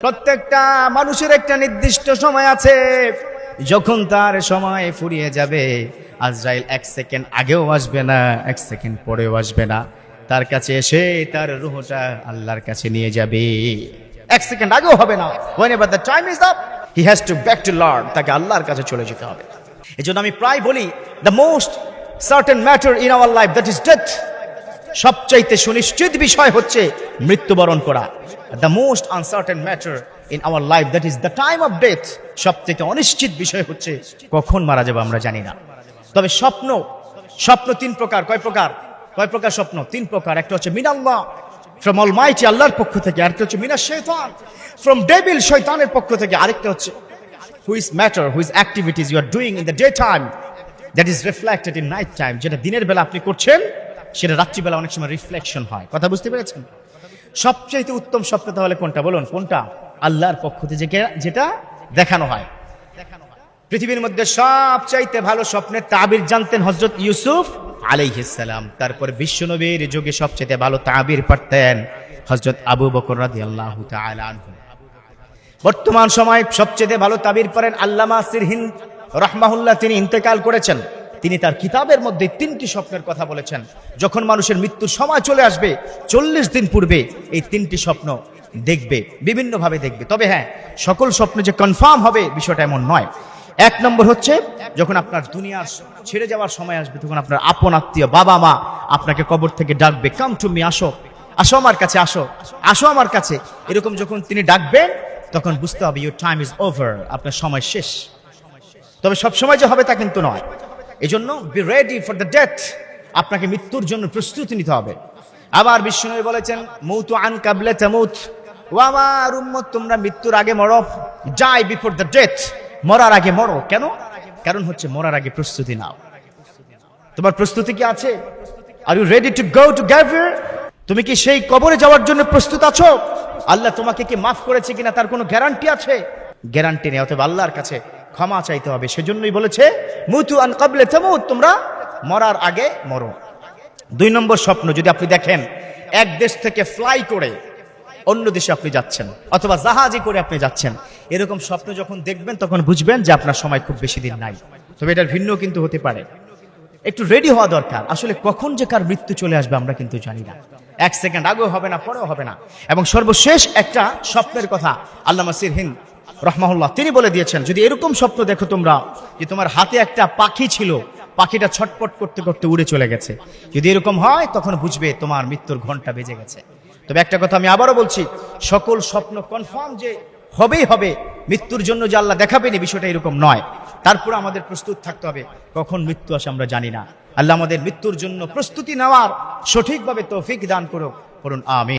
প্রত্যেকটা মানুষের একটা নির্দিষ্ট সময় আছে, যখন তার সময় ফুরিয়ে যাবে আজরাইল 1 সেকেন্ড আগেও আসবে না, 1 সেকেন্ড পরেও আসবে না, তার কাছে এসে তার রূহটা আল্লাহর কাছে নিয়ে যাবে। 1 সেকেন্ড আগেও হবে না। whenever the time is up he has to back to Lord, তাকে আল্লাহর কাছে চলে যেতে হবে। এজন্য আমি প্রায় বলি the most certain matter in our life, that is death। সবচাইতে সুনিশ্চিত বিষয় হচ্ছে মৃত্যুবরণ করা। The most uncertain matter in our life, that is the time of death। সবথেকে অনিশ্চিত বিষয় হচ্ছে কখন মারা যাব আমরা জানি না। তবে স্বপ্ন 3 প্রকার। কয় প্রকার স্বপ্ন? 3 প্রকার। একটা হচ্ছে মিনাল্লাহ, from Almighty, আল্লাহর পক্ষ থেকে। আরেকটা হচ্ছে মিনাশ শাইতান, from devil, শয়তানের পক্ষ থেকে। আরেকটা হচ্ছে whose matter, whose activities you are doing in the daytime, that is reflected in night time। যেটা দিনের বেলা আপনি করছেন সেটা রাত্রিবেলা অনেক সময় রিফ্লেকশন হয়। কথা বুঝতে পেরেছেন? সবচেয়ে উত্তম স্বপ্ন তাহলে কোনটা বলুন? কোনটা? আল্লাহর পক্ষ থেকে যেটা দেখানো হয়। পৃথিবীর মধ্যে সবচাইতে ভালো স্বপ্নের তাবির জানতেন হযরত ইউসুফ আলাইহিস সালাম। তারপর বিশ্বনবীর যুগে সবচেয়ে ভালো তাবির পারতেন হযরত আবু বকর রাদিয়াল্লাহু তাআলা আনহু। বর্তমান সময় সবচেয়ে ভালো তাবির পারেন আল্লামা সিরহিন রাহমাহুল্লাহ। তিনি ইন্তেকাল করেছেন। তিনি তার কিতাবের মধ্যে 3টি স্বপ্নের কথা বলেছেন। যখন মানুষের মৃত্যুর সময় চলে আসবে 40 দিন পূর্বে এই 3টি স্বপ্ন দেখবে, বিভিন্নভাবে দেখবে। তবে হ্যাঁ, সকল স্বপ্ন যে কনফার্ম হবে বিষয়টা এমন নয়। 1 নম্বর হচ্ছে যখন আপনার দুনিয়ার ছেড়ে যাওয়ার সময় আসবে, তখন আপনার আপন আত্মীয় বাবা মা আপনাকে কবর থেকে ডাকবে, কাম টু মি, আসো আমার কাছে, আসো আমার কাছে। এরকম যখন তিনি ডাকবেন তখন বুঝতে হবে ইউর টাইম ইজ ওভার, আপনার সময় শেষ। তবে সব সময় যে হবে তা কিন্তু নয়। এজন্য be ready for the death, আপনাকে মৃত্যুর জন্য প্রস্তুতি নিতে হবে। আবার বিশ্বনবী বলেছেন মৌতু আন কাবলা তামুত, ও আমার উম্মত তোমরা মৃত্যুর আগে মরো, ডাই বিফোর দ্য ডেথ, মরার আগে মরো। কেন? কারণ হচ্ছে মরার আগে প্রস্তুতি নাও। তোমার প্রস্তুতি কি আছে? Are you ready to go to গ্যাভিয়ার? তুমি কি সেই কবরে যাওয়ার জন্য প্রস্তুত আছো? আল্লাহ তোমাকে কি মাফ করেছে কিনা তার কোনো গ্যারান্টি আছে? গ্যারান্টি নেই। অতএব আল্লাহর কাছে ক্ষমা চাইতে হবে। সেজন্যই বলেছে মুতু আন কাবলা তামুত, তোমরা মরার আগে মরো। 2 নম্বর স্বপ্ন, যদি আপনি দেখেন এক দেশ থেকে ফ্লাই করে অন্য দেশে আপনি যাচ্ছেন, অথবা জাহাজে করে আপনি যাচ্ছেন, এরকম স্বপ্ন যখন দেখবেন তখন বুঝবেন যে আপনার সময় খুব বেশি দিন নাই। তবে এটার ভিন্ন কিন্তু হতে পারে। একটু রেডি হওয়া দরকার। আসলে কখন যে কার মৃত্যু চলে আসবে আমরা কিন্তু জানি না। 1 সেকেন্ড আগেও হবে না, পরেও হবে না। এবং সর্বশেষ একটা স্বপ্নের কথা আল্লামা সিরহিন রাহমাহুল্লাহ তিনি বলে দিয়েছেন, যদি এরকম স্বপ্ন দেখো তোমরা যে তোমার হাতে একটা পাখি ছিল, পাখিটা ছটপট করতে করতে উড়ে চলে গেছে, যদি এরকম হয় তখন বুঝবে তোমার মৃত্যুর ঘন্টা বেজে গেছে। তবে একটা কথা আমি আবারও বলছি, সকল স্বপ্ন কনফার্ম যে হবেই হবে, মৃত্যুর জন্য যে আল্লাহ দেখাবেন এই বিষয়টা এরকম নয়। তারপর আমাদের প্রস্তুত থাকতে হবে। কখন মৃত্যু আসে আমরা জানি না। আল্লাহ আমাদের মৃত্যুর জন্য প্রস্তুতি নেওয়ার সঠিকভাবে তৌফিক দান করুন। আমিন।